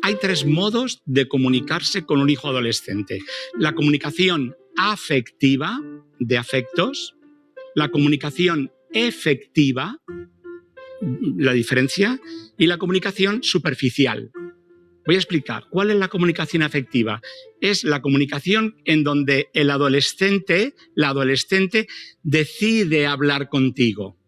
Hay tres modos de comunicarse con un hijo adolescente. La comunicación afectiva, de afectos, la comunicación efectiva, la diferencia, y la comunicación superficial. Voy a explicar. ¿Cuál es la comunicación afectiva? Es la comunicación en donde el adolescente, la adolescente, decide hablar contigo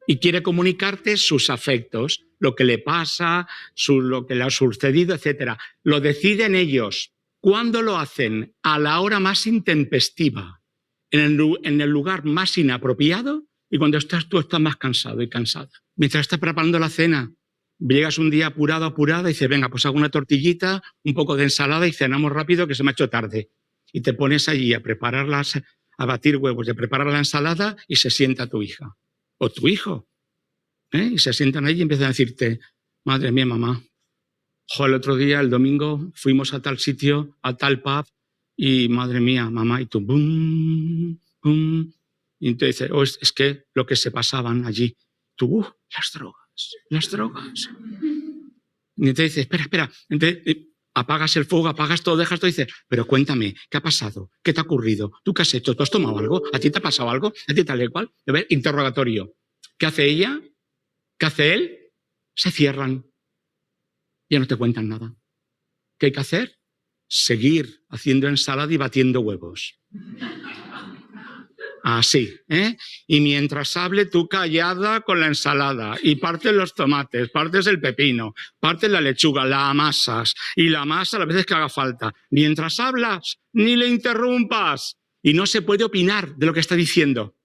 y quiere comunicarte sus afectos, lo que le pasa, lo que le ha sucedido, etc. Lo deciden ellos. ¿Cuándo lo hacen? A la hora más intempestiva, en el lugar más inapropiado y cuando tú estás más cansado y cansada. Mientras estás preparando la cena, llegas un día apurado, apurada y dices, venga, pues hago una tortillita, un poco de ensalada y cenamos rápido que se me ha hecho tarde. Y te pones allí a prepararlas, a batir huevos, a preparar la ensalada y se sienta tu hija o tu hijo. Y se sientan ahí y empiezan a decirte, madre mía, mamá, el otro día, el domingo, fuimos a tal sitio, a tal pub y madre mía, mamá, y tú, bum, bum. Y entonces dices, es que lo que se pasaban allí, tú, las drogas. Y entonces dices, espera. Entonces, apagas el fuego, apagas todo, dejas todo y dices, pero cuéntame, ¿qué ha pasado? ¿Qué te ha ocurrido? ¿Tú qué has hecho? ¿Tú has tomado algo? ¿A ti te ha pasado algo? ¿A ti tal y cual? A ver, interrogatorio. ¿Qué hace ella? ¿Qué hace él? Se cierran. Ya no te cuentan nada. ¿Qué hay que hacer? Seguir haciendo ensalada y batiendo huevos. Así, ¿eh? Y mientras hable, tú callada con la ensalada y partes los tomates, partes el pepino, partes la lechuga, la amasas y la masa las veces que haga falta. Mientras hablas, ni le interrumpas. Y no se puede opinar de lo que está diciendo.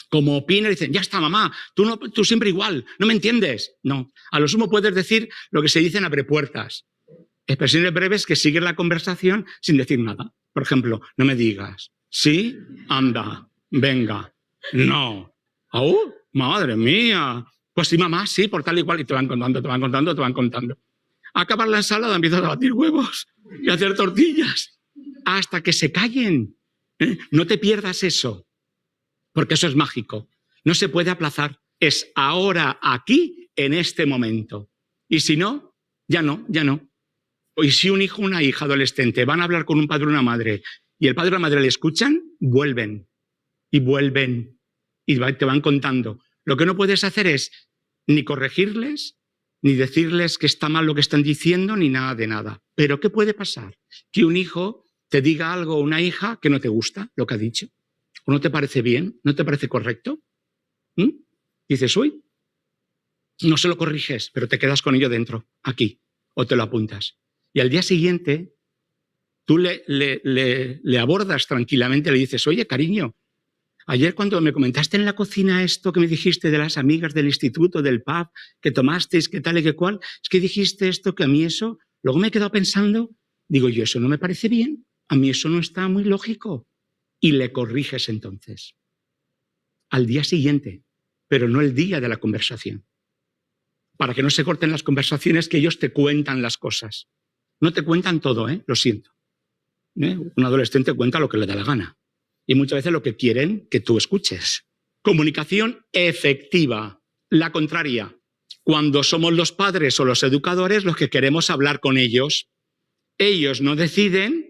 Como opina, dicen, ya está, mamá, tú siempre igual, no me entiendes. No, a lo sumo puedes decir lo que se dice en abrepuertas. Expresiones breves que siguen la conversación sin decir nada. Por ejemplo, no me digas, sí, anda, venga, no. ¡Oh, madre mía! Pues sí, mamá, sí, por tal y cual. Y te van contando. Acabar la ensalada, empiezas a batir huevos y a hacer tortillas hasta que se callen. No te pierdas eso. Porque eso es mágico. No se puede aplazar. Es ahora, aquí, en este momento. Y si no, ya no. Y si un hijo o una hija adolescente van a hablar con un padre o una madre y el padre o la madre le escuchan, vuelven. Y te van contando. Lo que no puedes hacer es ni corregirles, ni decirles que está mal lo que están diciendo, ni nada de nada. Pero ¿qué puede pasar? Que un hijo te diga algo o una hija que no te gusta lo que ha dicho. ¿O no te parece bien? ¿No te parece correcto? Dices, uy, no se lo corriges, pero te quedas con ello dentro, aquí, o te lo apuntas. Y al día siguiente, tú le abordas tranquilamente, le dices, oye, cariño, ayer cuando me comentaste en la cocina esto que me dijiste de las amigas del instituto, del pub, que tomasteis, que tal y que cual, es que dijiste esto, que a mí eso, luego me he quedado pensando, digo yo, eso no me parece bien, a mí eso no está muy lógico. Y le corriges entonces. Al día siguiente, pero no el día de la conversación. Para que no se corten las conversaciones, que ellos te cuentan las cosas. No te cuentan todo, lo siento. Un adolescente cuenta lo que le da la gana. Y muchas veces lo que quieren que tú escuches. Comunicación efectiva. La contraria. Cuando somos los padres o los educadores los que queremos hablar con ellos, ellos no deciden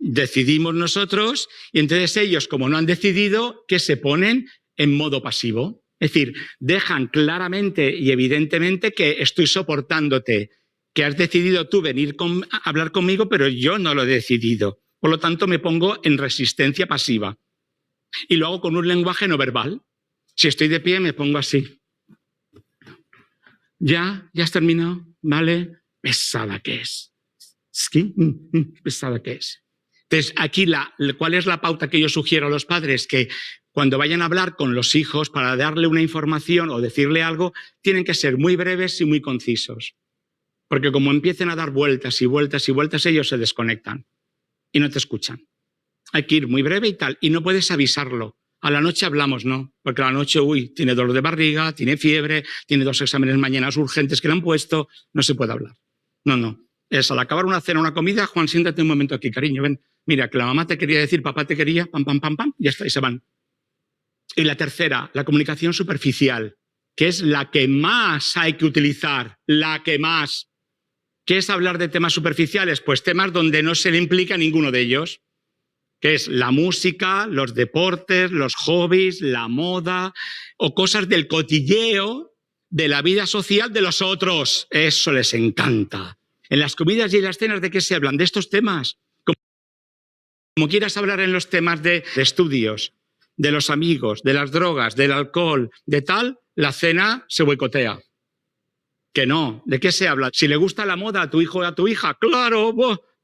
decidimos nosotros y entonces ellos, como no han decidido, que se ponen en modo pasivo. Es decir, dejan claramente y evidentemente que estoy soportándote, que has decidido tú venir a hablar conmigo, pero yo no lo he decidido. Por lo tanto, me pongo en resistencia pasiva. Y lo hago con un lenguaje no verbal. Si estoy de pie, me pongo así. ¿Ya has terminado? ¿Vale? Pesada que es. ¿Sí? Pesada que es. Entonces, aquí, ¿cuál es la pauta que yo sugiero a los padres? Que cuando vayan a hablar con los hijos para darle una información o decirle algo, tienen que ser muy breves y muy concisos. Porque como empiecen a dar vueltas y vueltas y vueltas, ellos se desconectan y no te escuchan. Hay que ir muy breve y tal. Y no puedes avisarlo. A la noche hablamos, ¿no? Porque a la noche, tiene dolor de barriga, tiene fiebre, tiene 2 exámenes mañana urgentes que le han puesto, no se puede hablar. No. Es al acabar una cena, una comida, Juan, siéntate un momento aquí, cariño, ven. Mira, que la mamá te quería decir, papá te quería, pam, pam, pam, pam, y ya está, y se van. Y la tercera, la comunicación superficial, que es la que más hay que utilizar, la que más. ¿Qué es hablar de temas superficiales? Pues temas donde no se le implica a ninguno de ellos, que es la música, los deportes, los hobbies, la moda o cosas del cotilleo de la vida social de los otros. Eso les encanta. En las comidas y en las cenas, ¿de qué se hablan? De estos temas. Como quieras hablar en los temas de estudios, de los amigos, de las drogas, del alcohol, de tal, la cena se boicotea. Que no. ¿De qué se habla? Si le gusta la moda a tu hijo o a tu hija, claro,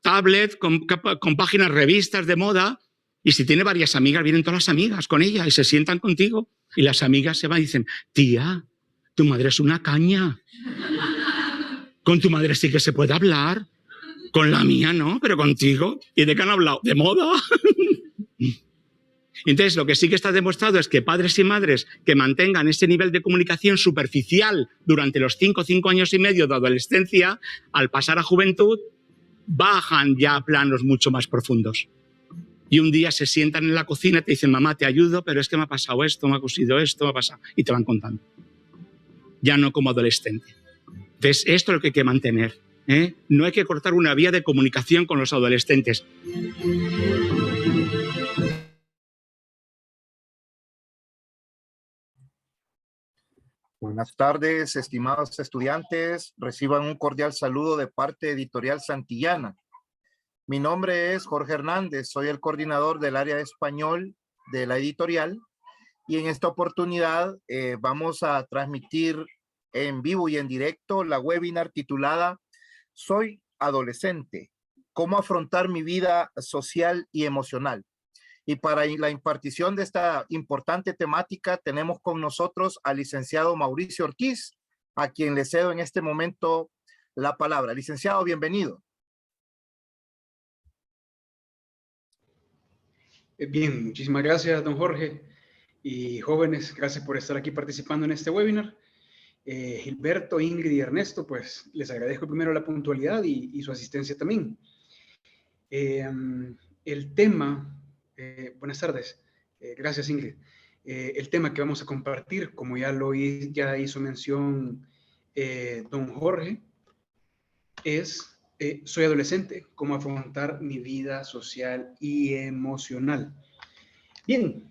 tablet con páginas, revistas de moda, y si tiene varias amigas, vienen todas las amigas con ella y se sientan contigo y las amigas se van y dicen, tía, tu madre es una caña. Con tu madre sí que se puede hablar, con la mía no, pero contigo. ¿Y de qué han hablado? ¿De moda? Entonces, lo que sí que está demostrado es que padres y madres que mantengan ese nivel de comunicación superficial durante los 5 años y medio de adolescencia, al pasar a juventud, bajan ya a planos mucho más profundos. Y un día se sientan en la cocina y te dicen, mamá, te ayudo, pero es que me ha pasado esto, me ha ocurrido esto, me ha pasado. Y te van contando. Ya no como adolescente. Entonces, esto es lo que hay que mantener. No hay que cortar una vía de comunicación con los adolescentes. Buenas tardes, estimados estudiantes. Reciban un cordial saludo de parte de Editorial Santillana. Mi nombre es Jorge Hernández, soy el coordinador del área de español de la editorial y en esta oportunidad vamos a transmitir en vivo y en directo la webinar titulada Soy adolescente, ¿cómo afrontar mi vida social y emocional? Y para la impartición de esta importante temática tenemos con nosotros al licenciado Mauricio Ortiz, a quien le cedo en este momento la palabra. Licenciado, bienvenido. Bien, muchísimas gracias, don Jorge. Y jóvenes, gracias por estar aquí participando en este webinar. Gilberto, Ingrid y Ernesto, pues les agradezco primero la puntualidad y su asistencia también. El tema, buenas tardes, gracias Ingrid. El tema que vamos a compartir, como ya hizo mención don Jorge, es soy adolescente, cómo afrontar mi vida social y emocional. Bien,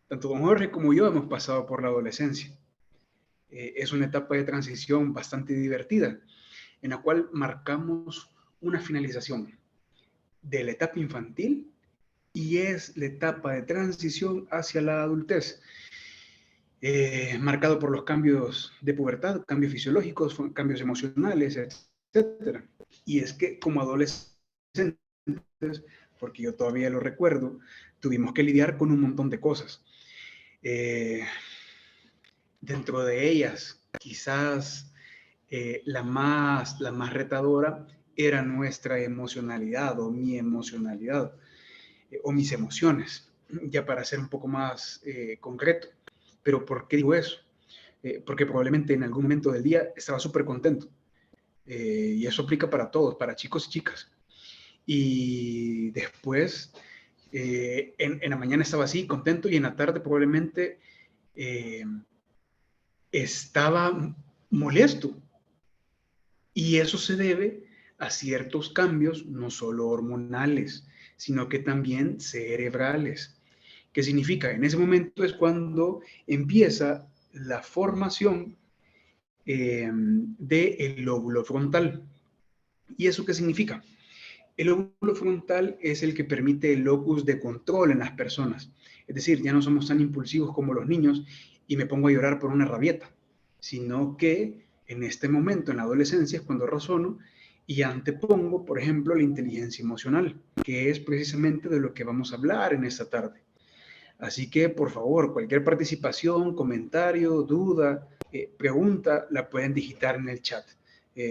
tanto don Jorge como yo hemos pasado por la adolescencia. Es una etapa de transición bastante divertida, en la cual marcamos una finalización de la etapa infantil y es la etapa de transición hacia la adultez, marcado por los cambios de pubertad, cambios fisiológicos, cambios emocionales, etc. Y es que como adolescentes, porque yo todavía lo recuerdo, tuvimos que lidiar con un montón de cosas. Dentro de ellas, quizás la más retadora era nuestra emocionalidad o mi emocionalidad o mis emociones, ya para ser un poco más concreto. Pero ¿por qué digo eso? Porque probablemente en algún momento del día estaba súper contento. Y eso aplica para todos, para chicos y chicas. Y después, en la mañana estaba así, contento, y en la tarde probablemente estaba molesto. Y eso se debe a ciertos cambios, no solo hormonales, sino que también cerebrales. ¿Qué significa? En ese momento es cuando empieza la formación del lóbulo frontal. ¿Y eso qué significa? El lóbulo frontal es el que permite el locus de control en las personas. Es decir, ya no somos tan impulsivos como los niños y me pongo a llorar por una rabieta, sino que en este momento, en la adolescencia, es cuando razono y antepongo, por ejemplo, la inteligencia emocional, que es precisamente de lo que vamos a hablar en esta tarde. Así que, por favor, cualquier participación, comentario, duda, pregunta, la pueden digitar en el chat.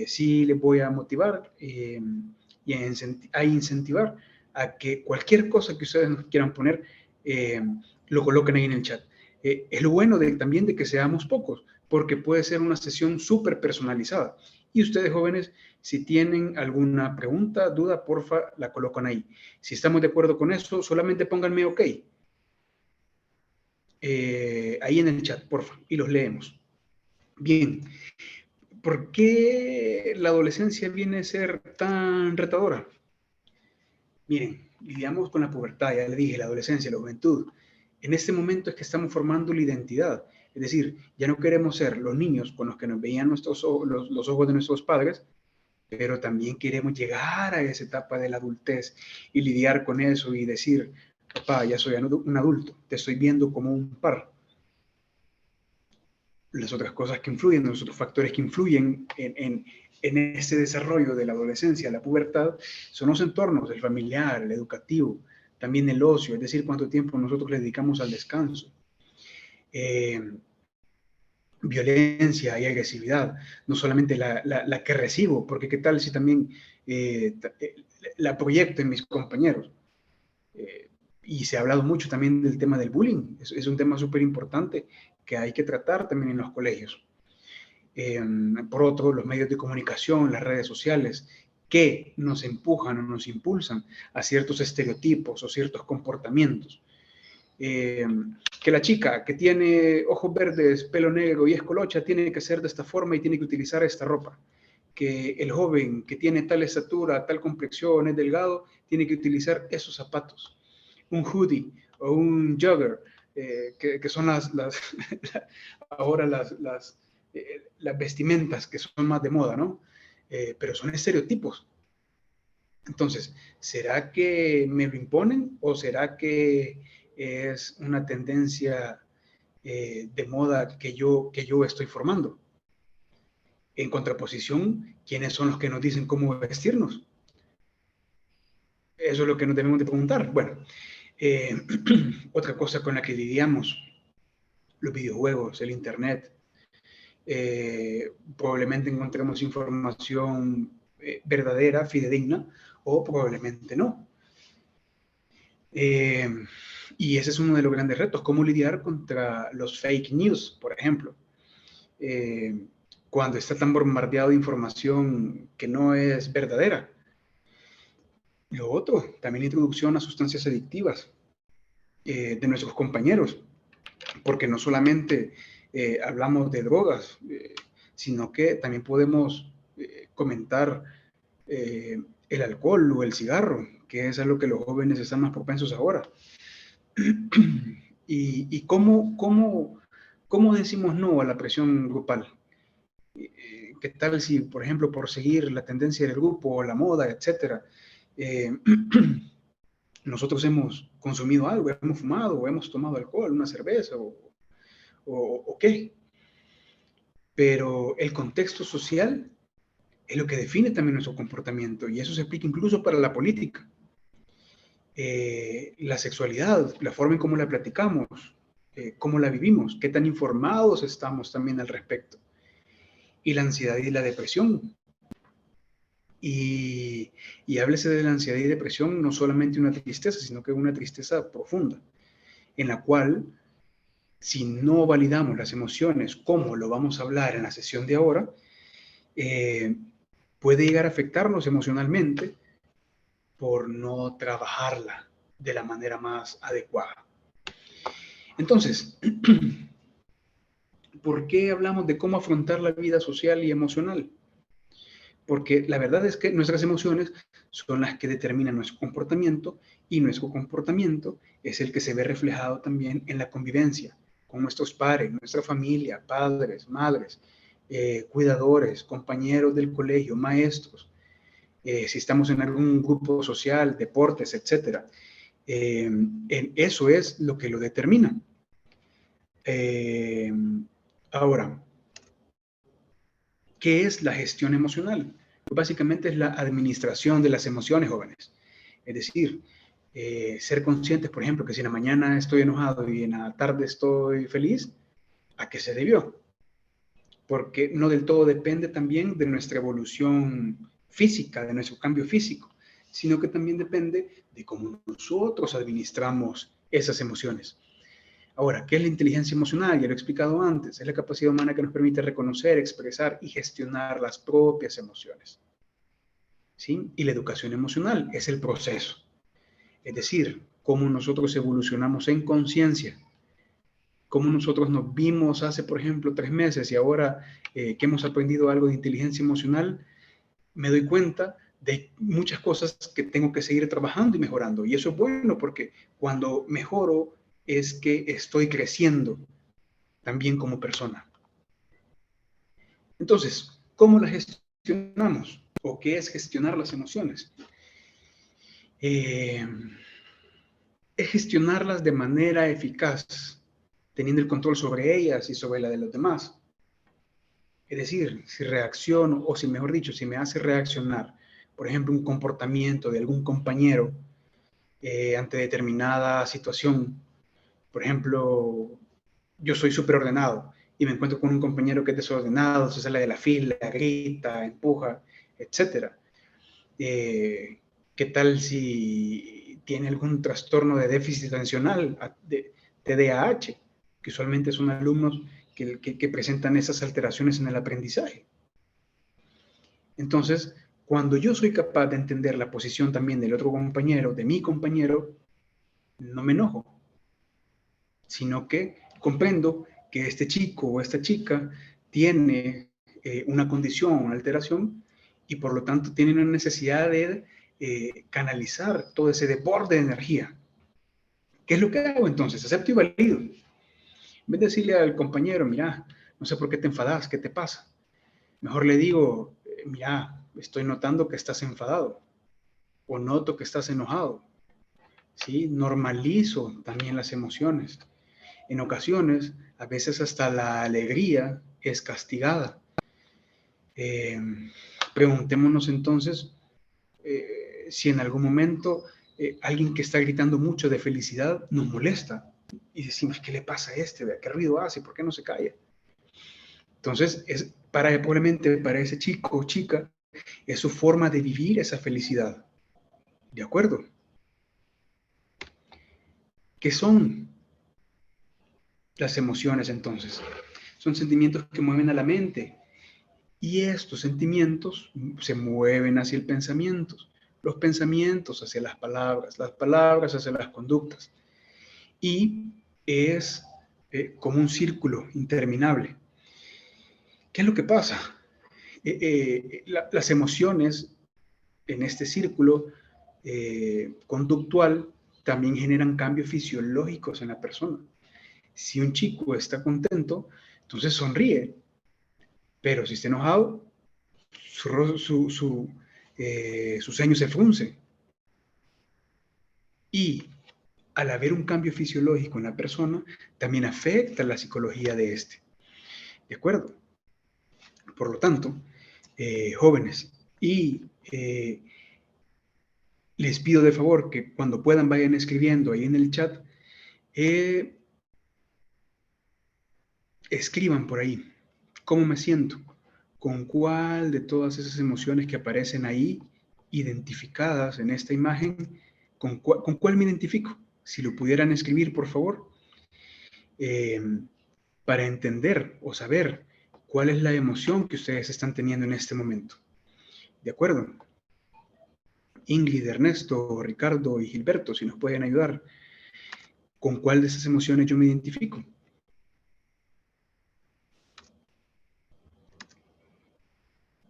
Sí les voy a motivar y a incentivar a que cualquier cosa que ustedes nos quieran poner, lo coloquen ahí en el chat. Es lo bueno también de que seamos pocos, porque puede ser una sesión súper personalizada. Y ustedes, jóvenes, si tienen alguna pregunta, duda, porfa, la colocan ahí. Si estamos de acuerdo con eso, solamente pónganme OK. Ahí en el chat, porfa, y los leemos. Bien, ¿por qué la adolescencia viene a ser tan retadora? Miren, lidiamos con la pubertad, ya le dije, la adolescencia, la juventud. En este momento es que estamos formando la identidad. Es decir, ya no queremos ser los niños con los que nos veían los ojos de nuestros padres, pero también queremos llegar a esa etapa de la adultez y lidiar con eso y decir, papá, ya soy un adulto, te estoy viendo como un par. Las otras cosas que influyen, los otros factores que influyen en ese desarrollo de la adolescencia, la pubertad, son los entornos, el familiar, el educativo, también el ocio, es decir, cuánto tiempo nosotros le dedicamos al descanso. Violencia y agresividad, no solamente la que recibo, porque qué tal si también la proyecto en mis compañeros. Y se ha hablado mucho también del tema del bullying, es un tema súper importante que hay que tratar también en los colegios. Por otro, los medios de comunicación, las redes sociales, que nos empujan o nos impulsan a ciertos estereotipos o ciertos comportamientos. Que la chica que tiene ojos verdes, pelo negro y es colocha tiene que ser de esta forma y tiene que utilizar esta ropa. Que el joven que tiene tal estatura, tal complexión, es delgado, tiene que utilizar esos zapatos. Un hoodie o un jogger, que son ahora las vestimentas que son más de moda, ¿no? Pero son estereotipos. Entonces, ¿será que me lo imponen o será que es una tendencia de moda que yo estoy formando? En contraposición, ¿quiénes son los que nos dicen cómo vestirnos? Eso es lo que nos debemos de preguntar. Bueno, otra cosa con la que lidiamos, los videojuegos, el internet. Probablemente encontremos información verdadera, fidedigna, o probablemente no. Y ese es uno de los grandes retos, cómo lidiar contra los fake news, por ejemplo. Cuando está tan bombardeado de información que no es verdadera. Lo otro, también la introducción a sustancias adictivas de nuestros compañeros, porque no solamente hablamos de drogas, sino que también podemos comentar el alcohol o el cigarro, que es a lo que los jóvenes están más propensos ahora. ¿Y cómo decimos no a la presión grupal? ¿Qué tal si, por ejemplo, por seguir la tendencia del grupo o la moda, etcétera, nosotros hemos consumido algo, hemos fumado o hemos tomado alcohol, una cerveza o qué? Pero el contexto social es lo que define también nuestro comportamiento y eso se aplica incluso para la política. La sexualidad, la forma en cómo la platicamos, cómo la vivimos, qué tan informados estamos también al respecto. Y la ansiedad y la depresión. Y háblese de la ansiedad y depresión no solamente una tristeza, sino que una tristeza profunda, en la cual, si no validamos las emociones, como lo vamos a hablar en la sesión de ahora, puede llegar a afectarnos emocionalmente por no trabajarla de la manera más adecuada. Entonces, ¿por qué hablamos de cómo afrontar la vida social y emocional? Porque la verdad es que nuestras emociones son las que determinan nuestro comportamiento y nuestro comportamiento es el que se ve reflejado también en la convivencia con nuestros pares, nuestra familia, padres, madres, cuidadores, compañeros del colegio, maestros, si estamos en algún grupo social, deportes, etcétera. Eso es lo que lo determina. Ahora, ¿qué es la gestión emocional? Pues básicamente es la administración de las emociones, jóvenes. Es decir, ser conscientes, por ejemplo, que si en la mañana estoy enojado y en la tarde estoy feliz, ¿a qué se debió? Porque no del todo depende también de nuestra evolución física, de nuestro cambio físico, sino que también depende de cómo nosotros administramos esas emociones. Ahora, ¿qué es la inteligencia emocional? Ya lo he explicado antes. Es la capacidad humana que nos permite reconocer, expresar y gestionar las propias emociones. ¿Sí? Y la educación emocional es el proceso. Es decir, cómo nosotros evolucionamos en conciencia. Cómo nosotros nos vimos hace, por ejemplo, 3 meses y ahora que hemos aprendido algo de inteligencia emocional, me doy cuenta de muchas cosas que tengo que seguir trabajando y mejorando. Y eso es bueno porque cuando mejoro es que estoy creciendo también como persona. Entonces, ¿cómo las gestionamos? ¿O qué es gestionar las emociones? Es gestionarlas de manera eficaz, teniendo el control sobre ellas y sobre la de los demás. Es decir, si reacciono, o si mejor dicho, si me hace reaccionar, por ejemplo, un comportamiento de algún compañero ante determinada situación. Por ejemplo, yo soy súper ordenado y me encuentro con un compañero que es desordenado, se sale de la fila, grita, empuja, etc. ¿Qué tal si tiene algún trastorno de déficit atencional, de TDAH, que usualmente son alumnos que presentan esas alteraciones en el aprendizaje? Entonces, cuando yo soy capaz de entender la posición también del otro compañero, de mi compañero, no me enojo, sino que comprendo que este chico o esta chica tiene una condición, una alteración, y por lo tanto tiene una necesidad de canalizar todo ese desborde de energía. ¿Qué es lo que hago entonces? Acepto y valido. En vez de decirle al compañero, mira, no sé por qué te enfadas, ¿qué te pasa? Mejor le digo, mira, estoy notando que estás enfadado o noto que estás enojado. ¿Sí? Normalizo también las emociones. En ocasiones, a veces hasta la alegría es castigada. Eh, Preguntémonos entonces si en algún momento alguien que está gritando mucho de felicidad nos molesta y decimos, ¿qué le pasa a este? ¿Qué ruido hace? ¿Por qué no se calla? Entonces, probablemente para ese chico o chica, es su forma de vivir esa felicidad. ¿De acuerdo? ¿Qué son las emociones entonces? Son sentimientos que mueven a la mente y estos sentimientos se mueven hacia el pensamiento, los pensamientos hacia las palabras hacia las conductas y es como un círculo interminable. ¿Qué es lo que pasa? Las emociones en este círculo conductual también generan cambios fisiológicos en la persona. Si un chico está contento, entonces sonríe, pero si está enojado, su ceño se frunce. Y al haber un cambio fisiológico en la persona, también afecta la psicología de este. ¿De acuerdo? Por lo tanto, jóvenes, y les pido de favor que cuando puedan vayan escribiendo ahí en el chat, escriban por ahí cómo me siento, con cuál de todas esas emociones que aparecen ahí, identificadas en esta imagen, con cuál me identifico. Si lo pudieran escribir, por favor, para entender o saber cuál es la emoción que ustedes están teniendo en este momento. ¿De acuerdo? Ingrid, Ernesto, Ricardo y Gilberto, si nos pueden ayudar, ¿con cuál de esas emociones yo me identifico?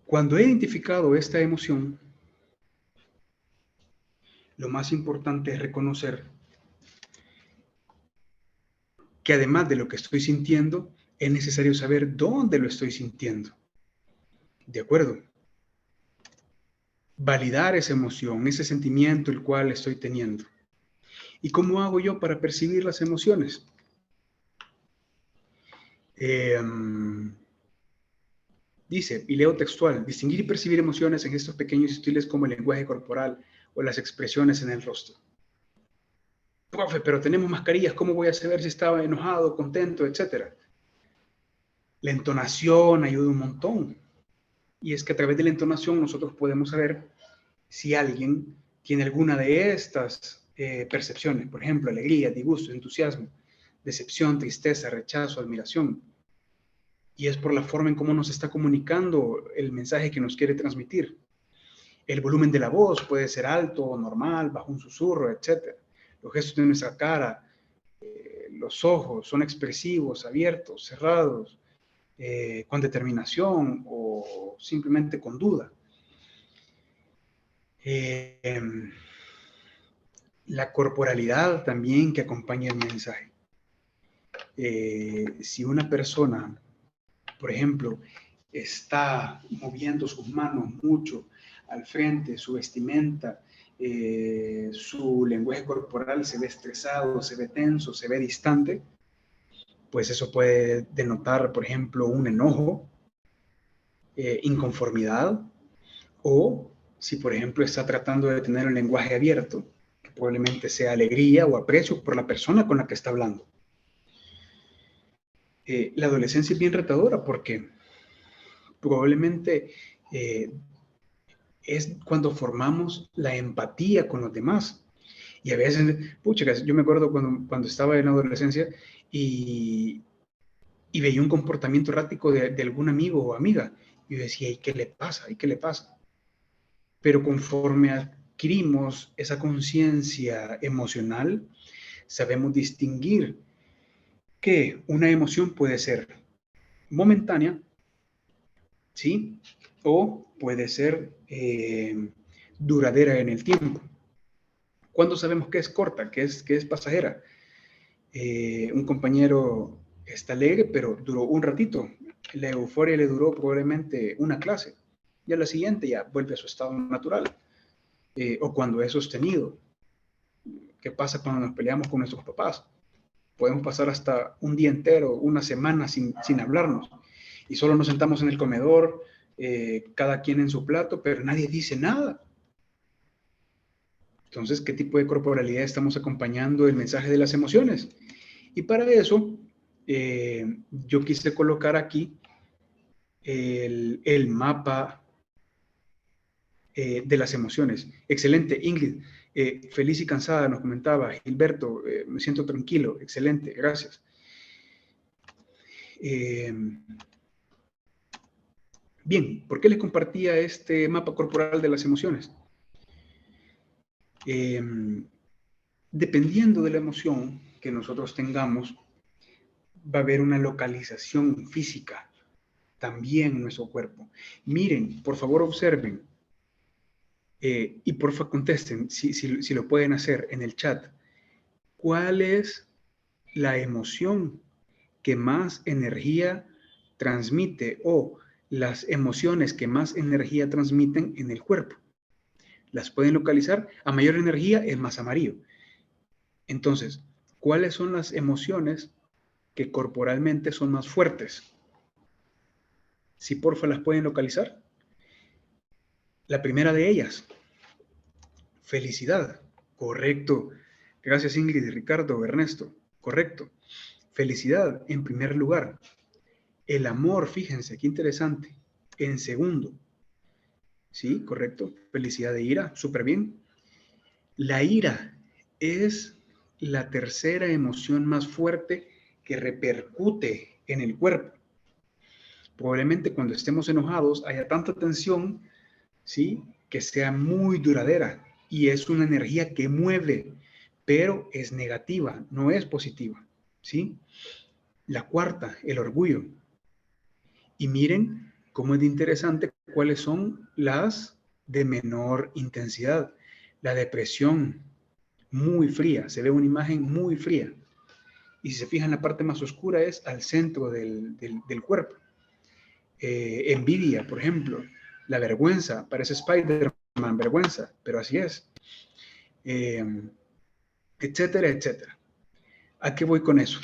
Cuando he identificado esta emoción, lo más importante es reconocer que además de lo que estoy sintiendo, es necesario saber dónde lo estoy sintiendo. ¿De acuerdo? Validar esa emoción, ese sentimiento el cual estoy teniendo. ¿Y cómo hago yo para percibir las emociones? Dice, y leo textual, distinguir y percibir emociones en gestos pequeños y sutiles como el lenguaje corporal o las expresiones en el rostro. Profe, pero tenemos mascarillas, ¿cómo voy a saber si estaba enojado, contento, etcétera? La entonación ayuda un montón. Y es que a través de la entonación nosotros podemos saber si alguien tiene alguna de estas percepciones, por ejemplo, alegría, disgusto, entusiasmo, decepción, tristeza, rechazo, admiración. Y es por la forma en cómo nos está comunicando el mensaje que nos quiere transmitir. El volumen de la voz puede ser alto o normal, bajo un susurro, etc. Los gestos de nuestra cara, los ojos son expresivos, abiertos, cerrados, con determinación o simplemente con duda. La corporalidad también que acompaña el mensaje. Si una persona, por ejemplo, está moviendo sus manos mucho al frente, su vestimenta, su lenguaje corporal se ve estresado, se ve tenso, se ve distante, pues eso puede denotar, por ejemplo, un enojo, inconformidad, o si, por ejemplo, está tratando de tener un lenguaje abierto, que probablemente sea alegría o aprecio por la persona con la que está hablando. La adolescencia es bien retadora porque probablemente es cuando formamos la empatía con los demás. Y a veces, pucha, yo me acuerdo cuando estaba en la adolescencia y veía un comportamiento errático de algún amigo o amiga. Y yo decía, ¿y qué le pasa? ¿Y qué le pasa? Pero conforme adquirimos esa conciencia emocional, sabemos distinguir que una emoción puede ser momentánea, ¿sí? O puede ser duradera en el tiempo. ¿Cuándo sabemos que es corta, que es pasajera? Un compañero está alegre, pero duró un ratito. La euforia le duró probablemente una clase. Y a la siguiente ya vuelve a su estado natural. O cuando es sostenido. ¿Qué pasa cuando nos peleamos con nuestros papás? Podemos pasar hasta un día entero, una semana sin hablarnos. Y solo nos sentamos en el comedor, cada quien en su plato, pero nadie dice nada. Entonces, ¿qué tipo de corporalidad estamos acompañando el mensaje de las emociones? Y para eso, yo quise colocar aquí el mapa de las emociones. Excelente, Ingrid. Feliz y cansada, nos comentaba. Gilberto, me siento tranquilo. Excelente, gracias. Bien, ¿por qué les compartía este mapa corporal de las emociones? Dependiendo de la emoción que nosotros tengamos, va a haber una localización física también en nuestro cuerpo. Miren, por favor observen, y porfa contesten, si lo pueden hacer en el chat, ¿cuál es la emoción que más energía transmite o las emociones que más energía transmiten en el cuerpo? Las pueden localizar. A mayor energía es más amarillo. Entonces, ¿cuáles son las emociones que corporalmente son más fuertes? Si porfa las pueden localizar. La primera de ellas, felicidad. Correcto. Gracias Ingrid, Ricardo, Ernesto. Correcto. Felicidad en primer lugar. El amor, fíjense, qué interesante. En segundo. Sí, correcto. Felicidad de ira, súper bien. La ira es la tercera emoción más fuerte que repercute en el cuerpo. Probablemente cuando estemos enojados haya tanta tensión, ¿sí?, que sea muy duradera y es una energía que mueve, pero es negativa, no es positiva, ¿sí? La cuarta, el orgullo. Y miren Como es de interesante cuáles son las de menor intensidad. La depresión, muy fría, se ve una imagen muy fría. Y si se fijan, la parte más oscura es al centro del cuerpo. Envidia, por ejemplo, la vergüenza, parece Spider-Man, vergüenza, pero así es. Etcétera, etcétera. ¿A qué voy con eso?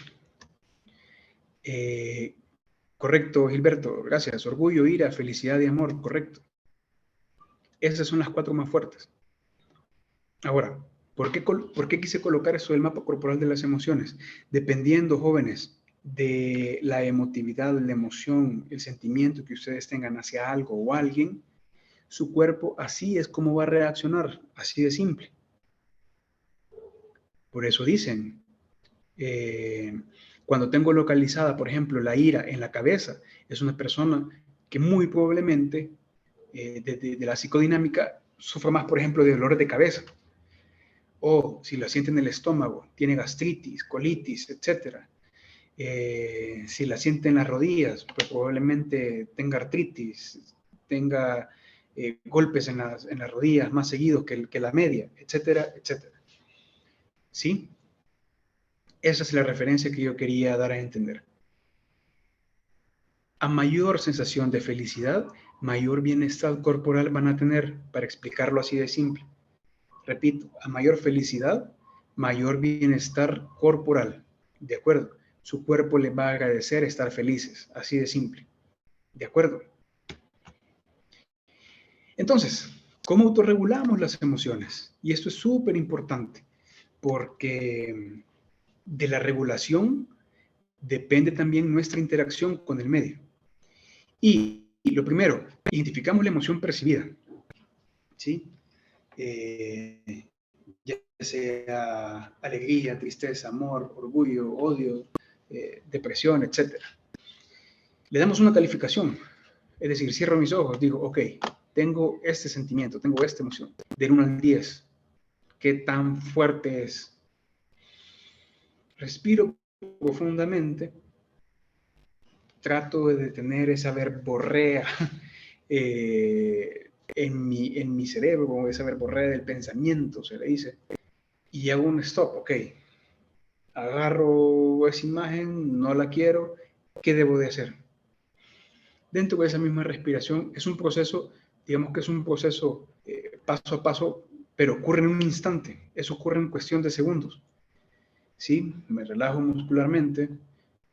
Correcto, Gilberto, gracias. Orgullo, ira, felicidad y amor, correcto. Esas son las 4 más fuertes. Ahora, ¿por qué quise colocar eso del mapa corporal de las emociones? Dependiendo, jóvenes, de la emotividad, la emoción, el sentimiento que ustedes tengan hacia algo o alguien, su cuerpo así es como va a reaccionar, así de simple. Por eso dicen, cuando tengo localizada, por ejemplo, la ira en la cabeza, es una persona que muy probablemente de la psicodinámica sufre más, por ejemplo, de dolores de cabeza. O si la siente en el estómago, tiene gastritis, colitis, etc. Si la siente en las rodillas, pues probablemente tenga artritis, tenga golpes en las rodillas más seguidos que la media, etcétera, etcétera. ¿Sí? Esa es la referencia que yo quería dar a entender. A mayor sensación de felicidad, mayor bienestar corporal van a tener, para explicarlo así de simple. Repito, a mayor felicidad, mayor bienestar corporal. ¿De acuerdo? Su cuerpo le va a agradecer estar felices, así de simple. ¿De acuerdo? Entonces, ¿cómo autorregulamos las emociones? Y esto es súper importante, porque de la regulación depende también nuestra interacción con el medio. Y lo primero, identificamos la emoción percibida, ¿sí? Ya sea alegría, tristeza, amor, orgullo, odio, depresión, etc. Le damos una calificación, es decir, cierro mis ojos, digo, ok, tengo este sentimiento, tengo esta emoción, del 1 al 10, ¿qué tan fuerte es? Respiro profundamente, trato de detener esa verborrea en mi cerebro, esa verborrea del pensamiento, se le dice, y hago un stop, ok, agarro esa imagen, no la quiero, ¿qué debo de hacer? Dentro de esa misma respiración es un proceso, digamos que es un proceso paso a paso, pero ocurre en un instante, eso ocurre en cuestión de segundos. ¿Sí? Me relajo muscularmente,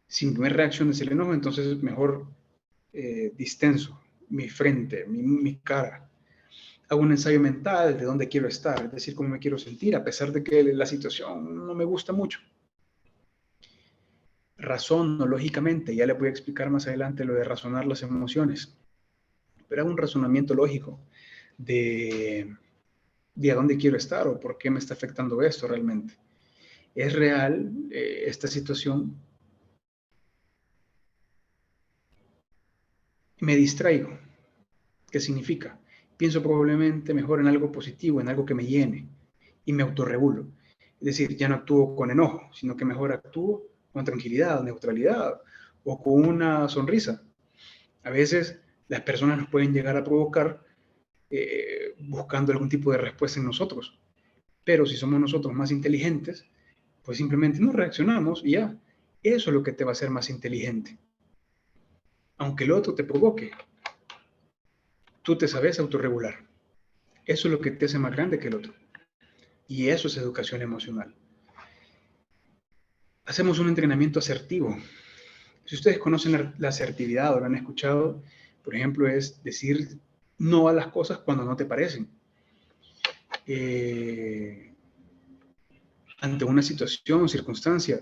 sin primer reacción es el enojo, entonces mejor distenso mi frente, mi cara. Hago un ensayo mental de dónde quiero estar, es decir, cómo me quiero sentir, a pesar de que la situación no me gusta mucho. Razono lógicamente, ya le voy a explicar más adelante lo de razonar las emociones, pero hago un razonamiento lógico de a dónde quiero estar o por qué me está afectando esto realmente. ¿Es real esta situación? Me distraigo. ¿Qué significa? Pienso probablemente mejor en algo positivo, en algo que me llene y me autorregulo. Es decir, ya no actúo con enojo, sino que mejor actúo con tranquilidad, neutralidad o con una sonrisa. A veces las personas nos pueden llegar a provocar buscando algún tipo de respuesta en nosotros. Pero si somos nosotros más inteligentes, pues simplemente no reaccionamos y ya. Eso es lo que te va a hacer más inteligente. Aunque el otro te provoque, tú te sabes autorregular. Eso es lo que te hace más grande que el otro. Y eso es educación emocional. Hacemos un entrenamiento asertivo. Si ustedes conocen la asertividad o lo han escuchado, por ejemplo, es decir no a las cosas cuando no te parecen. Ante una situación o circunstancia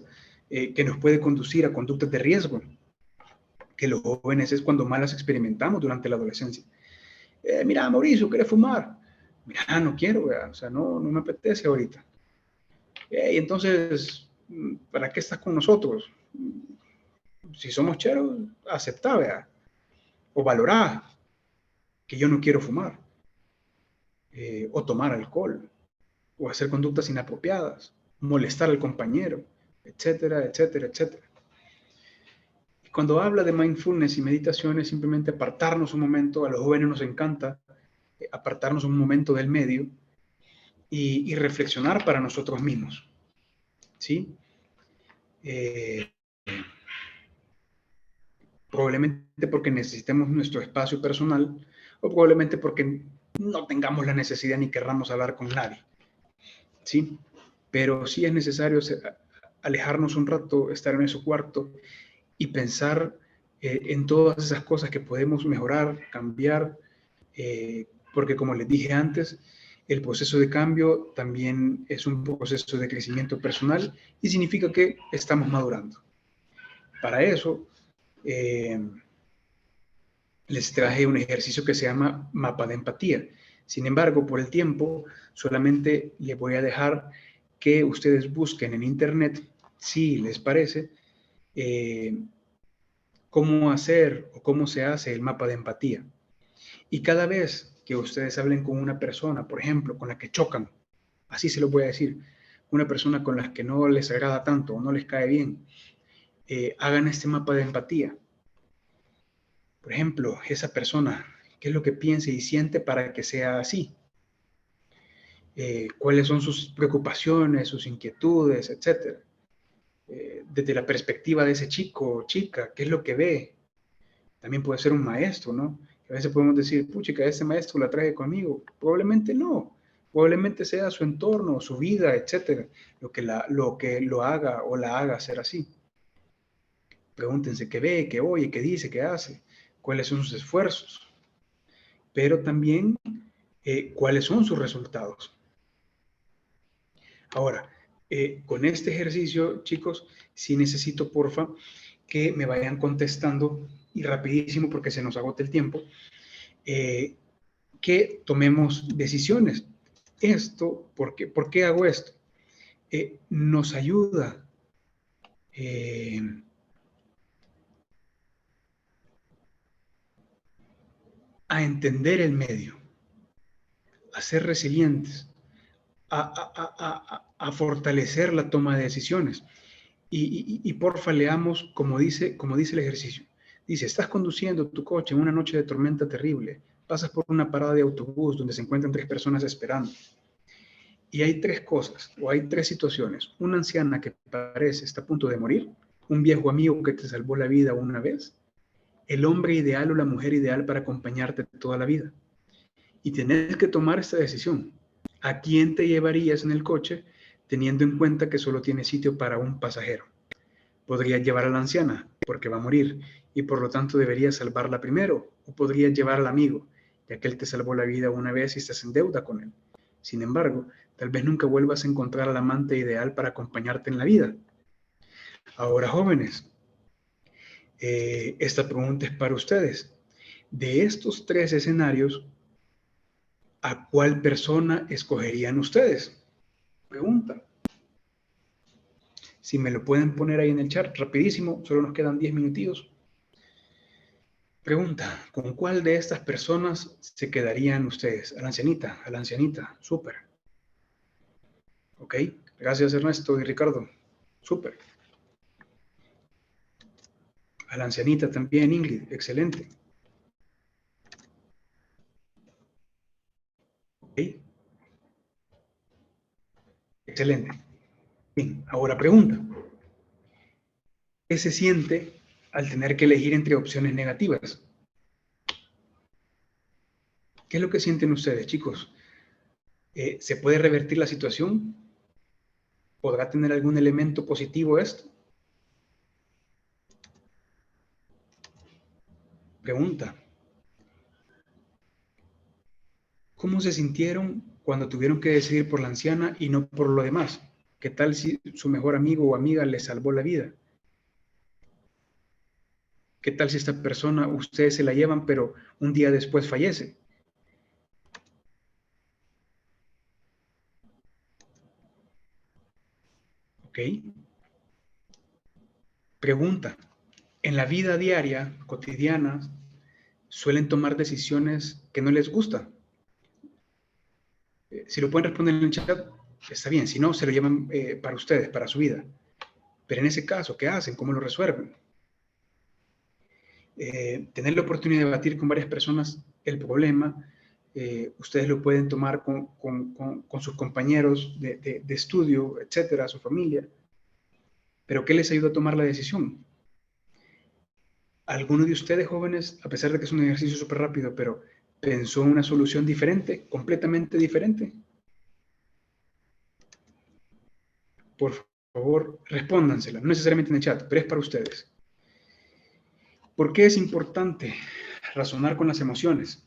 que nos puede conducir a conductas de riesgo, que los jóvenes es cuando más las experimentamos durante la adolescencia. Mira, Mauricio, ¿quieres fumar? Mira, no quiero, o sea, no me apetece ahorita. Y entonces, ¿para qué estás con nosotros? Si somos cheros, aceptá, ¿verdad? O valorá que yo no quiero fumar, o tomar alcohol, o hacer conductas inapropiadas, molestar al compañero, etcétera, etcétera, etcétera. cuando habla de mindfulness y meditación es simplemente apartarnos un momento. A los jóvenes nos encanta apartarnos un momento del medio y reflexionar para nosotros mismos, ¿sí? Probablemente porque necesitemos nuestro espacio personal o probablemente porque no tengamos la necesidad ni querramos hablar con nadie, ¿sí? Pero sí es necesario alejarnos un rato, estar en ese cuarto y pensar en todas esas cosas que podemos mejorar, cambiar, porque como les dije antes, el proceso de cambio también es un proceso de crecimiento personal y significa que estamos madurando. Para eso, les traje un ejercicio que se llama mapa de empatía. Sin embargo, por el tiempo, solamente les voy a dejar que ustedes busquen en internet, si les parece, cómo hacer o cómo se hace el mapa de empatía. Y cada vez que ustedes hablen con una persona, por ejemplo, con la que chocan, así se lo voy a decir, una persona con la que no les agrada tanto o no les cae bien, hagan este mapa de empatía. Por ejemplo, esa persona, ¿qué es lo que piensa y siente para que sea así? ¿Cuáles son sus preocupaciones, sus inquietudes, etcétera? Desde la perspectiva de ese chico o chica, ¿qué es lo que ve? También puede ser un maestro, ¿no? A veces podemos decir, puchica, ese maestro la traje conmigo. Probablemente no. Probablemente sea su entorno, su vida, etcétera, lo que lo haga o la haga ser así. Pregúntense qué ve, qué oye, qué dice, qué hace, cuáles son sus esfuerzos, pero también cuáles son sus resultados. Ahora, con este ejercicio, chicos, sí necesito, porfa, que me vayan contestando y rapidísimo porque se nos agota el tiempo, que tomemos decisiones. Esto, ¿por qué hago esto? Nos ayuda a entender el medio, a ser resilientes, a fortalecer la toma de decisiones. Y porfa, leamos como dice el ejercicio. Dice, estás conduciendo tu coche en una noche de tormenta terrible, pasas por una parada de autobús donde se encuentran 3 personas esperando. Y hay 3 cosas, o hay 3 situaciones. Una anciana que parece está a punto de morir, un viejo amigo que te salvó la vida una vez, el hombre ideal o la mujer ideal para acompañarte toda la vida. Y tienes que tomar esta decisión. ¿A quién te llevarías en el coche teniendo en cuenta que solo tiene sitio para un pasajero? Podrías llevar a la anciana porque va a morir y por lo tanto deberías salvarla primero, o podrías llevar al amigo, ya que él te salvó la vida una vez y estás en deuda con él. Sin embargo, tal vez nunca vuelvas a encontrar al amante ideal para acompañarte en la vida. Ahora, jóvenes, esta pregunta es para ustedes. De estos 3 escenarios, ¿a cuál persona escogerían ustedes? Pregunta. Si me lo pueden poner ahí en el chat, rapidísimo, solo nos quedan 10 minutitos. Pregunta, ¿con cuál de estas personas se quedarían ustedes? A la ancianita, súper. Ok, gracias Ernesto y Ricardo, súper. A la ancianita también, Ingrid, excelente. Ok, excelente. Bien, ahora pregunta. ¿Qué se siente al tener que elegir entre opciones negativas? ¿Qué es lo que sienten ustedes, chicos? ¿Se puede revertir la situación? ¿Podrá tener algún elemento positivo esto? Pregunta. ¿Cómo se sintieron cuando tuvieron que decidir por la anciana y no por lo demás? ¿Qué tal si su mejor amigo o amiga les salvó la vida? ¿Qué tal si esta persona ustedes se la llevan pero un día después fallece? ¿Ok? Pregunta. En la vida diaria, cotidiana, suelen tomar decisiones que no les gustan. Si lo pueden responder en el chat, está bien. Si no, se lo llevan para ustedes, para su vida. Pero en ese caso, ¿qué hacen? ¿Cómo lo resuelven? tener la oportunidad de debatir con varias personas el problema. Ustedes lo pueden tomar con sus compañeros de estudio, etcétera, su familia. Pero ¿qué les ayuda a tomar la decisión? ¿Alguno de ustedes, jóvenes, a pesar de que es un ejercicio súper rápido, pero pensó en una solución diferente, completamente diferente? Por favor, respóndansela. No necesariamente en el chat, pero es para ustedes. ¿Por qué es importante razonar con las emociones?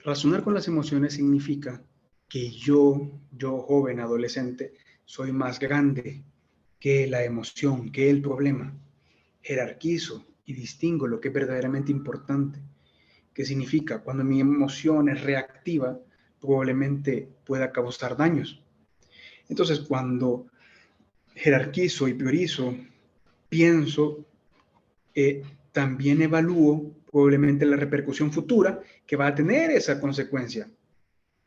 Razonar con las emociones significa que yo joven, adolescente, soy más grande que la emoción, que el problema. Jerarquizo y distingo lo que es verdaderamente importante. ¿Qué significa? Cuando mi emoción es reactiva, probablemente pueda causar daños. Entonces, cuando jerarquizo y priorizo, pienso, también evalúo probablemente la repercusión futura que va a tener esa consecuencia,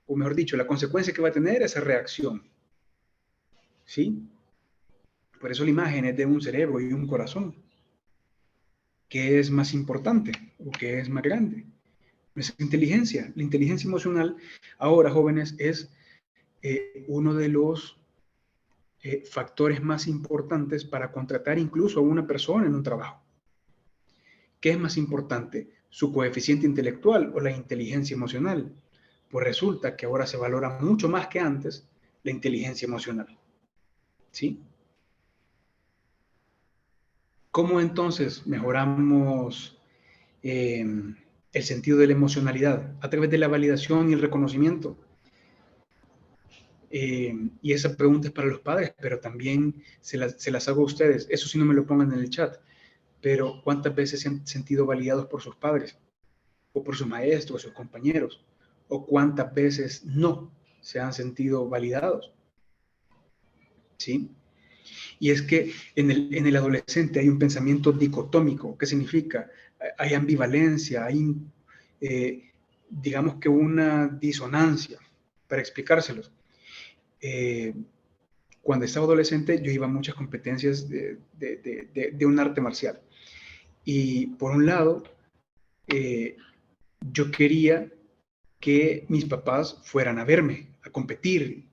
o mejor dicho, la consecuencia que va a tener esa reacción. ¿Sí? Por eso la imagen es de un cerebro y un corazón. ¿Qué es más importante o qué es más grande? Nuestra inteligencia. La inteligencia emocional, ahora, jóvenes, es uno de los factores más importantes para contratar incluso a una persona en un trabajo. ¿Qué es más importante? ¿Su coeficiente intelectual o la inteligencia emocional? Pues resulta que ahora se valora mucho más que antes la inteligencia emocional. ¿Sí? ¿Cómo entonces mejoramos el sentido de la emocionalidad? A través de la validación y el reconocimiento. Y esa pregunta es para los padres, pero también se las hago a ustedes. Eso sí, no me lo pongan en el chat. Pero ¿cuántas veces se han sentido validados por sus padres? O por sus maestros, sus compañeros? ¿O cuántas veces no se han sentido validados? ¿Sí? Y es que en el adolescente hay un pensamiento dicotómico. ¿Qué significa? Hay ambivalencia, hay, digamos que una disonancia, para explicárselos. Cuando estaba adolescente, yo iba a muchas competencias de un arte marcial. Y por un lado, yo quería que mis papás fueran a verme, a competir,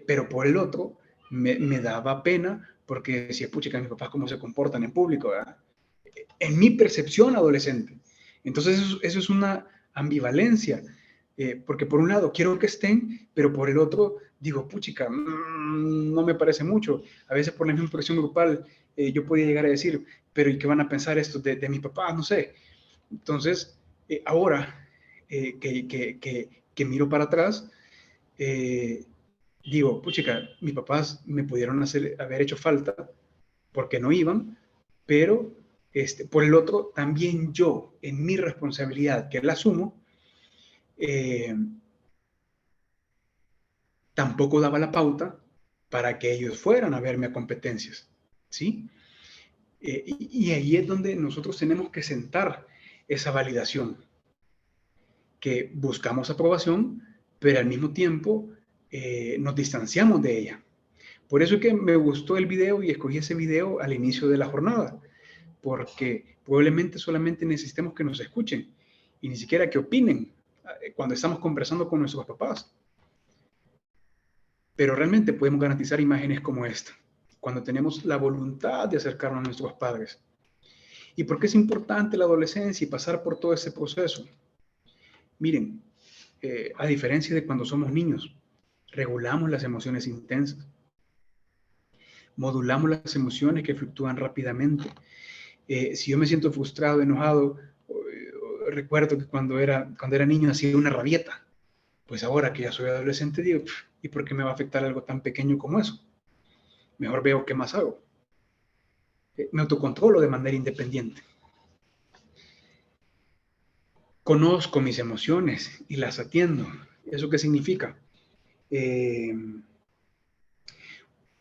pero por el otro, me daba pena porque decía, pucha, que mis papás cómo se comportan en público, ¿verdad? En mi percepción adolescente. Entonces eso es una ambivalencia, porque por un lado quiero que estén, pero por el otro digo, puchica, no me parece mucho. A veces por la misma presión grupal yo podía llegar a decir, pero ¿y qué van a pensar esto de mi papá? No sé. Entonces, ahora que miro para atrás, digo, puchica, mis papás me pudieron haber hecho falta porque no iban, pero por el otro, también yo, en mi responsabilidad, que la asumo, tampoco daba la pauta para que ellos fueran a verme a competencias, ¿sí? Y ahí es donde nosotros tenemos que sentar esa validación, que buscamos aprobación, pero al mismo tiempo nos distanciamos de ella. Por eso es que me gustó el video y escogí ese video al inicio de la jornada, porque probablemente solamente necesitemos que nos escuchen y ni siquiera que opinen cuando estamos conversando con nuestros papás. Pero realmente podemos garantizar imágenes como esta, cuando tenemos la voluntad de acercarnos a nuestros padres. ¿Y por qué es importante la adolescencia y pasar por todo ese proceso? Miren, a diferencia de cuando somos niños, regulamos las emociones intensas, modulamos las emociones que fluctúan rápidamente. Si yo me siento frustrado, enojado, recuerdo que cuando era niño hacía una rabieta. Pues ahora que ya soy adolescente digo, ¿y por qué me va a afectar algo tan pequeño como eso? Mejor veo qué más hago. Me autocontrolo de manera independiente. Conozco mis emociones y las atiendo. ¿Eso qué significa?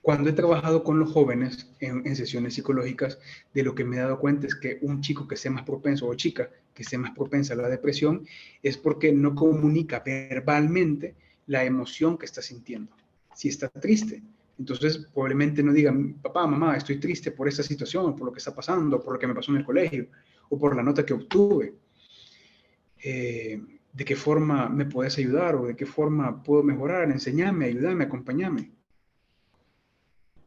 Cuando he trabajado con los jóvenes en sesiones psicológicas, de lo que me he dado cuenta es que un chico que esté más propenso o chica que esté más propensa a la depresión es porque no comunica verbalmente la emoción que está sintiendo. Si está triste, Entonces, probablemente no digan, papá, mamá, estoy triste por esta situación, por lo que está pasando, por lo que me pasó en el colegio, o por la nota que obtuve. ¿De qué forma me puedes ayudar? ¿O de qué forma puedo mejorar? Enseñame, ayúdame, acompáñame.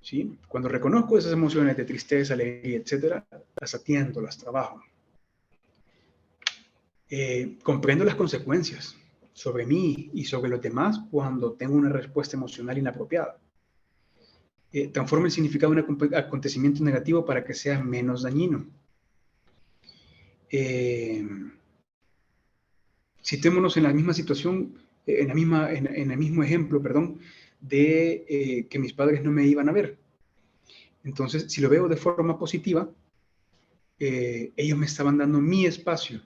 ¿Sí? Cuando reconozco esas emociones de tristeza, alegría, etcétera, las atiendo, las trabajo. Comprendo las consecuencias sobre mí y sobre los demás cuando tengo una respuesta emocional inapropiada. Transforma el significado de un acontecimiento negativo para que sea menos dañino. Citémonos en la misma situación, en el mismo ejemplo, perdón, de que mis padres no me iban a ver. Entonces, si lo veo de forma positiva, ellos me estaban dando mi espacio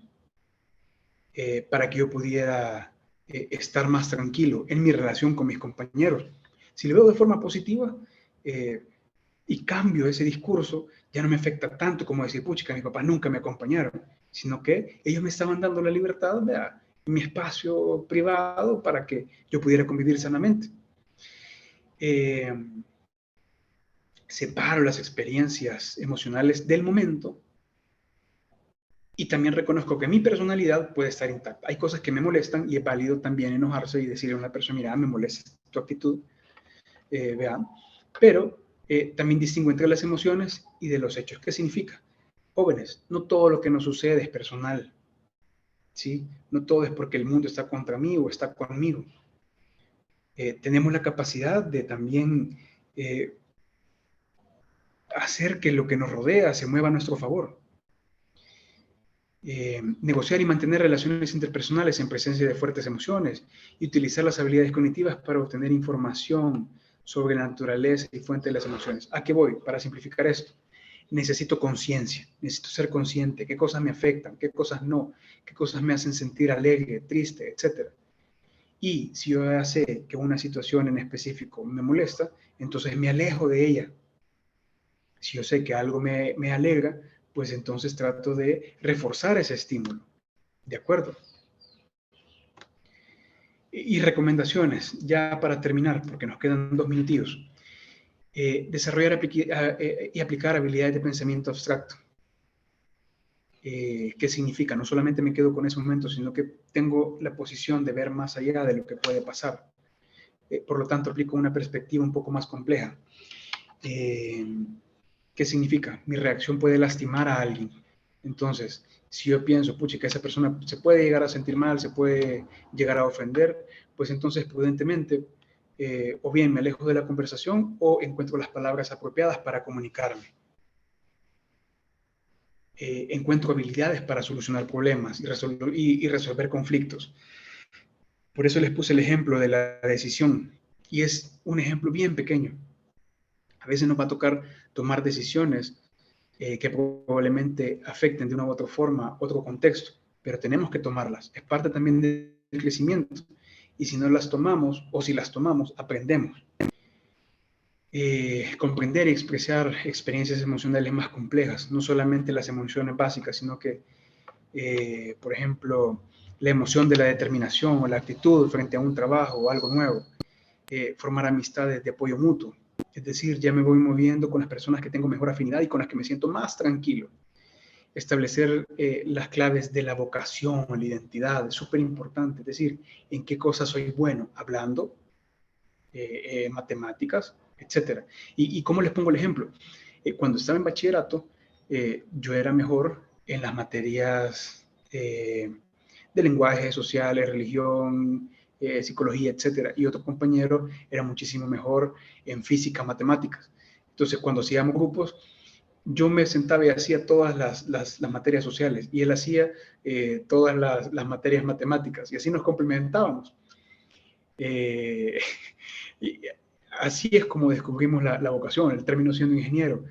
para que yo pudiera estar más tranquilo en mi relación con mis compañeros. Si lo veo de forma positiva y cambio ese discurso, ya no me afecta tanto como decir, pucha, mis papás nunca me acompañaron, sino que ellos me estaban dando la libertad de mi espacio privado para que yo pudiera convivir sanamente. Separo las experiencias emocionales del momento y también reconozco que mi personalidad puede estar intacta. Hay cosas que me molestan y es válido también enojarse y decirle a una persona, mira, me molesta tu actitud, vean, pero también distingo entre las emociones y de los hechos. ¿Qué significa? Jóvenes, no todo lo que nos sucede es personal, ¿sí? No todo es porque el mundo está contra mí o está conmigo. Tenemos la capacidad de también hacer que lo que nos rodea se mueva a nuestro favor. Negociar y mantener relaciones interpersonales en presencia de fuertes emociones y utilizar las habilidades cognitivas para obtener información sobre la naturaleza y fuente de las emociones. ¿A qué voy? Para simplificar esto, necesito conciencia, necesito ser consciente, qué cosas me afectan, qué cosas no, qué cosas me hacen sentir alegre, triste, etc. Y si yo ya sé que una situación en específico me molesta, entonces me alejo de ella. Si yo sé que algo me alegra, pues entonces trato de reforzar ese estímulo. ¿De acuerdo? Y recomendaciones, ya para terminar, porque nos quedan 2 minutillos. Desarrollar y aplicar habilidades de pensamiento abstracto. ¿Qué significa? No solamente me quedo con ese momento, sino que tengo la posición de ver más allá de lo que puede pasar. Por lo tanto, aplico una perspectiva un poco más compleja. ¿Qué significa? Mi reacción puede lastimar a alguien. Entonces, si yo pienso, pucha, que esa persona se puede llegar a sentir mal, se puede llegar a ofender, pues entonces prudentemente o bien me alejo de la conversación o encuentro las palabras apropiadas para comunicarme. Encuentro habilidades para solucionar problemas y resolver conflictos. Por eso les puse el ejemplo de la decisión. Y es un ejemplo bien pequeño. A veces nos va a tocar tomar decisiones que probablemente afecten de una u otra forma otro contexto, pero tenemos que tomarlas. Es parte también del crecimiento. Y si no las tomamos, o si las tomamos, aprendemos. Comprender y expresar experiencias emocionales más complejas, no solamente las emociones básicas, sino que, por ejemplo, la emoción de la determinación o la actitud frente a un trabajo o algo nuevo, formar amistades de apoyo mutuo. Es decir, ya me voy moviendo con las personas que tengo mejor afinidad y con las que me siento más tranquilo. Establecer las claves de la vocación, la identidad, es súper importante. Es decir, en qué cosas soy bueno, hablando, matemáticas, etc. ¿Y cómo les pongo el ejemplo? Cuando estaba en bachillerato, yo era mejor en las materias de lenguaje, sociales, religión, psicología, etcétera. Y otro compañero era muchísimo mejor en física, matemáticas. Entonces, cuando hacíamos grupos, yo me sentaba y hacía todas las materias sociales y él hacía todas las materias matemáticas y así nos complementábamos. Y así es como descubrimos la vocación, el término siendo ingeniero,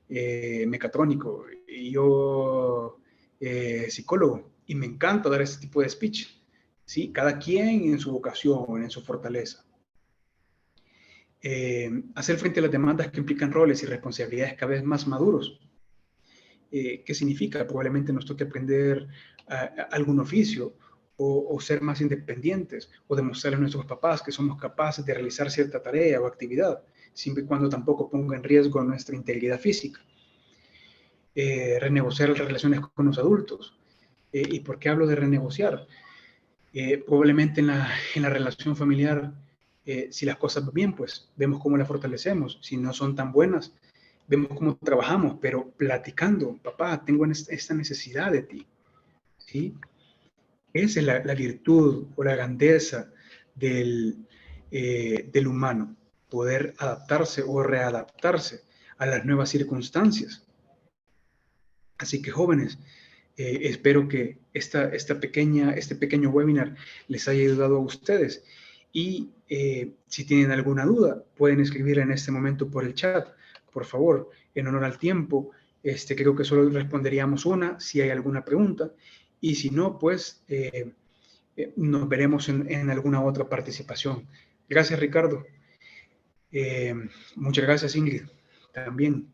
mecatrónico, y yo psicólogo, y me encanta dar ese tipo de speech, ¿sí? Cada quien en su vocación, en su fortaleza. Hacer frente a las demandas que implican roles y responsabilidades cada vez más maduros. ¿Qué significa? Probablemente nos toque aprender algún oficio o ser más independientes o demostrarle a nuestros papás que somos capaces de realizar cierta tarea o actividad. siempre y cuando tampoco ponga en riesgo nuestra integridad física. Renegociar las relaciones con los adultos. ¿Y por qué hablo de renegociar? Probablemente en la relación familiar, si las cosas van bien, pues vemos cómo las fortalecemos. Si no son tan buenas, vemos cómo trabajamos, pero platicando, papá, tengo esta necesidad de ti, ¿sí? Esa es la virtud o la grandeza del humano, poder adaptarse o readaptarse a las nuevas circunstancias. Así que jóvenes, espero que este pequeño webinar les haya ayudado a ustedes. Y si tienen alguna duda, pueden escribir en este momento por el chat. Por favor, en honor al tiempo, creo que solo responderíamos una si hay alguna pregunta. Y si no, pues nos veremos en alguna otra participación. Gracias, Ricardo. Muchas gracias, Ingrid. También.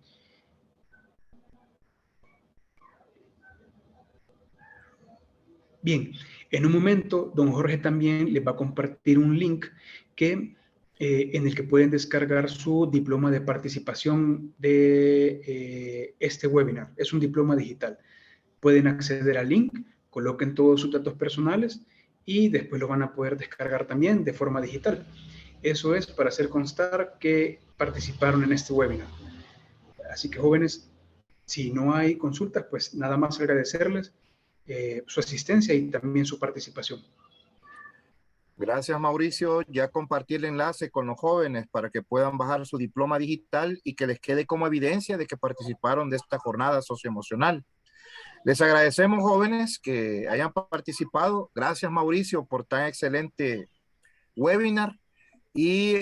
Bien, en un momento, don Jorge también les va a compartir un link en el que pueden descargar su diploma de participación de este webinar. Es un diploma digital. Pueden acceder al link, coloquen todos sus datos personales y después lo van a poder descargar también de forma digital. Eso es para hacer constar que participaron en este webinar. Así que jóvenes, si no hay consultas, pues nada más agradecerles su asistencia y también su participación. Gracias, Mauricio. Ya compartí el enlace con los jóvenes para que puedan bajar su diploma digital y que les quede como evidencia de que participaron de esta jornada socioemocional. Les agradecemos, jóvenes, que hayan participado. Gracias, Mauricio, por tan excelente webinar. Y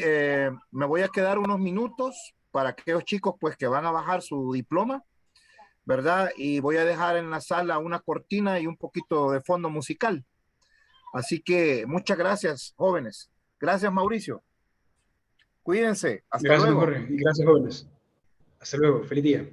me voy a quedar unos minutos para aquellos chicos pues que van a bajar su diploma, ¿verdad? Y voy a dejar en la sala una cortina y un poquito de fondo musical. Así que muchas gracias, jóvenes. Gracias, Mauricio. Cuídense. Hasta Gracias, don luego. Jorge, y gracias, jóvenes. Hasta luego. Feliz día.